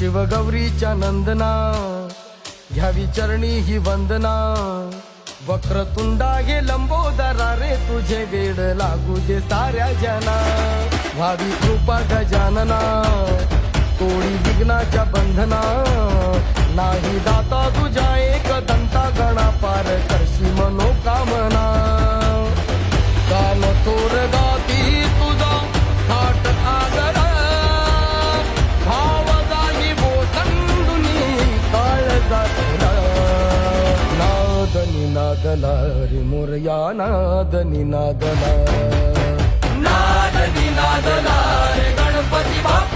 शिवगौरीच्या नंदना घ्यावी चरणी ही वंदना. वक्रतुंडा हे लंबोदरा रे तुझे वेड लागू दे साऱ्या जना. व्हावी कृपा गजानना तोडी विघ्नाच्या बंधना. नाही दाता तुझ्या एक दंता गणा पार करशी मनोकामना. कान थोर गाती तुझा थाट आदर भाव जाई बोसंडुनी काळ जातला. नाद निनादला रे मोरया नाद निनादला. नाद निनादला रे गणपती बाप्पा.